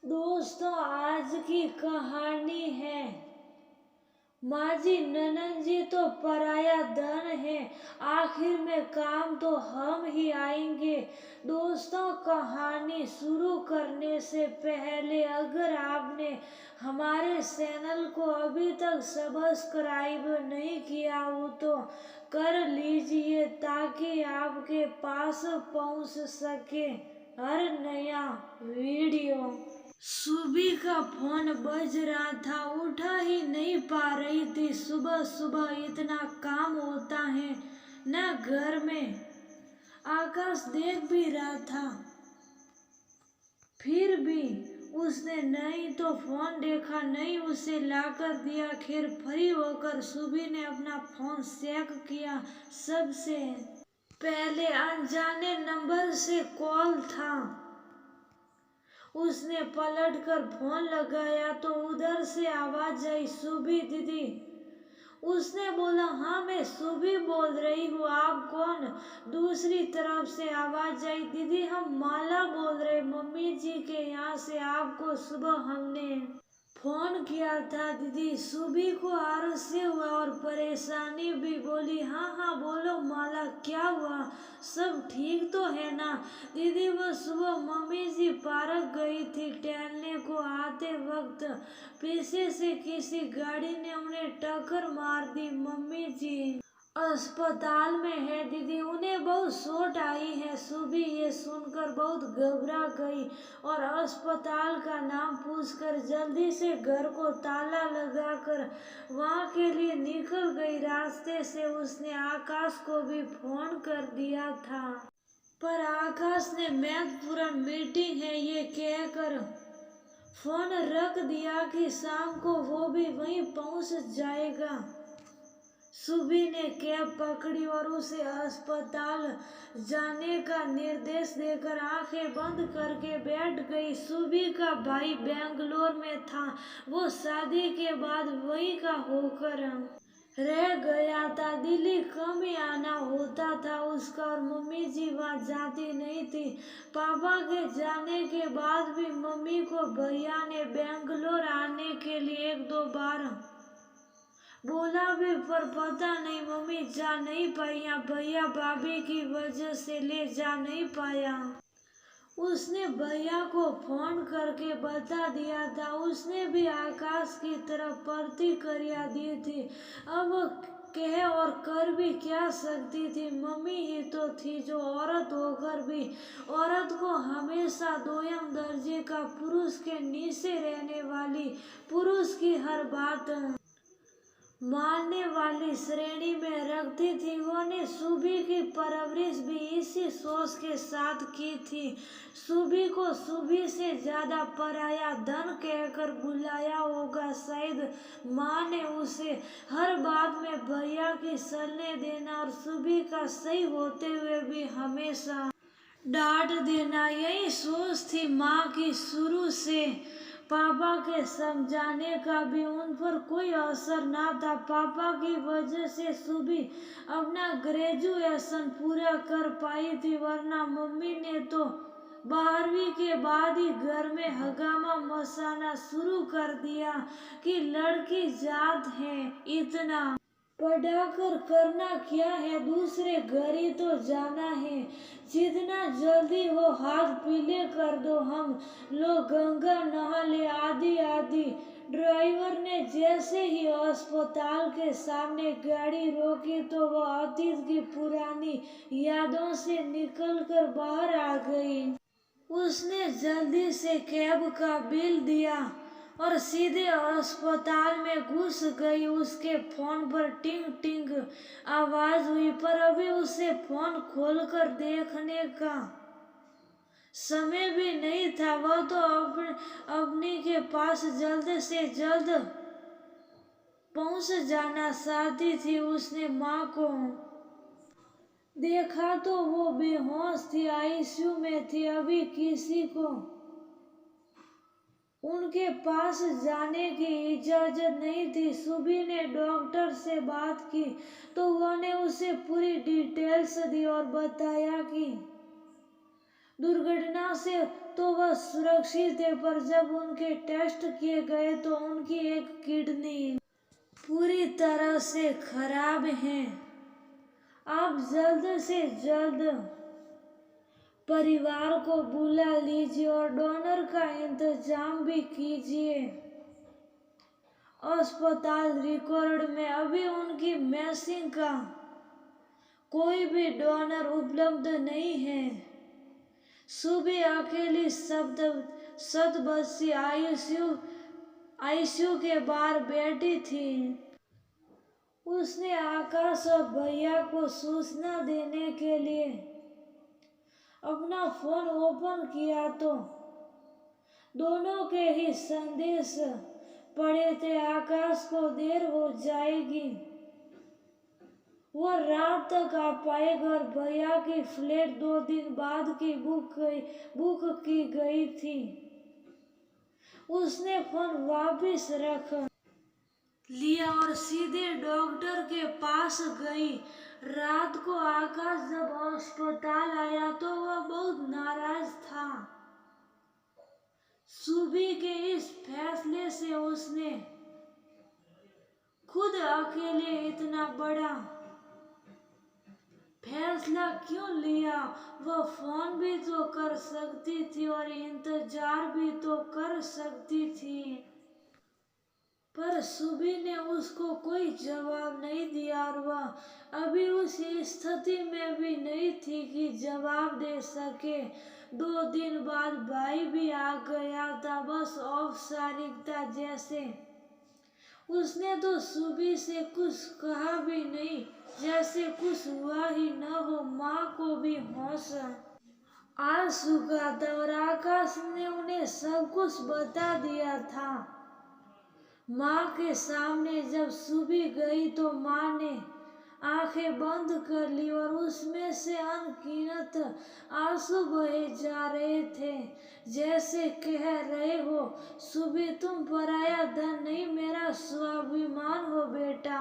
दोस्तों, आज की कहानी है माजी ननद जी तो पराया धन है, आखिर में काम तो हम ही आएंगे। दोस्तों, कहानी शुरू करने से पहले अगर आपने हमारे चैनल को अभी तक सब्सक्राइब नहीं किया हो तो कर लीजिए ताकि आपके पास पहुंच सके हर नया वीडियो। सुबी का फोन बज रहा था, उठा ही नहीं पा रही थी। सुबह सुबह इतना काम होता है न घर में। आकाश देख भी रहा था, फिर भी उसने नहीं तो फोन देखा नहीं उसे लाकर दिया। खैर फ्री होकर सुबी ने अपना फोन चेक किया। सबसे पहले अनजाने नंबर से कॉल था। उसने पलट कर फोन लगाया तो उधर से आवाज आई, सुबी दीदी। उसने बोला, हाँ मैं सुबी बोल रही हूँ, आप कौन? दूसरी तरफ से आवाज आई, दीदी हम माला बोल रहे, मम्मी जी के यहाँ से आपको सुबह हमने फोन किया था। दीदी सुबी को आलस्य हुआ और परेशानी भी। बोली, हाँ हाँ बोलो माला, क्या हुआ? सब ठीक तो है ना? दीदी वो सुबह मम्मी जी पार्क गई थी, टहलने को आते वक्त पीछे से किसी गाड़ी ने उन्हें टक्कर मार दी। मम्मी जी अस्पताल में है दीदी, उन्हें बहुत चोट आई है। सुबी ये सुनकर बहुत घबरा गई और अस्पताल का नाम पूछकर जल्दी से घर को ताला लगाकर वहां के लिए निकल गई। रास्ते से उसने आकाश को भी फोन कर दिया था, पर आकाश ने महत्वपूर्ण मीटिंग है ये कहकर फोन रख दिया कि शाम को वो भी वहीं पहुंच जाएगा। सुबी ने कैब पकड़ी और उसे अस्पताल जाने का निर्देश देकर आंखें बंद करके बैठ गई। सुबी का भाई बेंगलोर में था, वो शादी के बाद वहीं का होकर रह गया था। दिल्ली कम ही आना होता था उसका और मम्मी जी वहाँ जाती नहीं थी। पापा के जाने के बाद भी मम्मी को भैया ने बेंगलोर आने के लिए एक दो बार बोला भी, पर पता नहीं मम्मी जा नहीं पाई या भैया भाभी की वजह से ले जा नहीं पाया। उसने भैया को फोन करके बता दिया था, उसने भी आकाश की तरफ प्रतिक्रिया दी थी। अब कह और कर भी क्या सकती थी? मम्मी ही तो थी जो औरत होकर भी औरत को हमेशा दोयम दर्जे का, पुरुष के नीचे रहने वाली, पुरुष की हर बात मानने वाली श्रेणी में रखती थी। उन्होंने सुबी की परवरिश भी इसी सोच के साथ की थी। सुबी को सुबी से ज्यादा पराया धन कहकर बुलाया होगा। शायद माँ ने उसे हर बात में भैया की सलाह देना और सुबी का सही होते हुए भी हमेशा डांट देना, यही सोच थी माँ की शुरू से। पापा के समझाने का भी उन पर कोई असर ना था। पापा की वजह से सुबी अपना ग्रेजुएशन पूरा कर पाई थी, वरना मम्मी ने तो 12वीं के बाद ही घर में हंगामा मचाना शुरू कर दिया कि लड़की जात है, इतना पढ़ाकर करना क्या है, दूसरे घर ही तो जाना है, जितना जल्दी हो हाथ पीले कर दो, हम लोग गंगा नहा ले, आदि आदि। ड्राइवर ने जैसे ही अस्पताल के सामने गाड़ी रोकी तो वह अतीत की पुरानी यादों से निकलकर बाहर आ गई। उसने जल्दी से कैब का बिल दिया और सीधे अस्पताल में घुस गई। उसके फोन पर टिंग टिंग आवाज हुई, पर अभी उसे फोन खोलकर देखने का समय भी नहीं था। वह तो अपनी के पास जल्द से जल्द पहुंच जाना चाहती थी। उसने माँ को देखा तो वो बेहोश थी, आईसीयू में थी। अभी किसी को उनके पास जाने की इजाजत नहीं थी। सुबी ने डॉक्टर से बात की तो उन्होंने उसे पूरी डिटेल्स दी और बताया कि दुर्घटना से तो वह सुरक्षित थे, पर जब उनके टेस्ट किए गए तो उनकी एक किडनी पूरी तरह से खराब है। आप जल्द से जल्द परिवार को बुला लीजिए और डोनर का इंतजाम भी कीजिए। अस्पताल रिकॉर्ड में अभी उनकी मिसिंग का कोई भी डोनर उपलब्ध नहीं है। सुबह अकेली 7 वर्षीय आईसीयू के बाहर बैठी थी। उसने आकाश और भैया को सूचना देने के लिए अपना फोन ओपन किया तो दोनों के ही संदेश पड़े थे। आकाश को देर हो जाएगी, वो रात तक आ पाएगा, और भैया की फ्लाइट 2 दिन बाद की बुक की गई थी। उसने फोन वापस रख लिया और सीधे डॉक्टर के पास गई। रात को आकाश जब अस्पताल आया तो वह बहुत नाराज था। सुबह के इस फैसले से उसने खुद अकेले इतना बड़ा फैसला क्यों लिया। वह फोन भी तो कर सकती थी और इंतजार भी तो कर सकती थी, पर सुबह ने उसको कोई जवाब नहीं दिया और वह अभी उस स्थिति में भी नहीं थी कि जवाब दे सके। 2 दिन बाद भाई भी आ गया था, बस औपचारिकता जैसे। उसने तो सुबह से कुछ कहा भी नहीं, जैसे कुछ हुआ ही न हो। माँ को भी होश आ चुका था और आकाश ने उन्हें सब कुछ बता दिया था। माँ के सामने जब सुबह गई तो माँ ने आंखें बंद कर ली और उसमें से अनगिनत आंसू बहे जा रहे थे, जैसे कह रहे हो, सुबह तुम पराया धन नहीं, मेरा स्वाभिमान हो बेटा।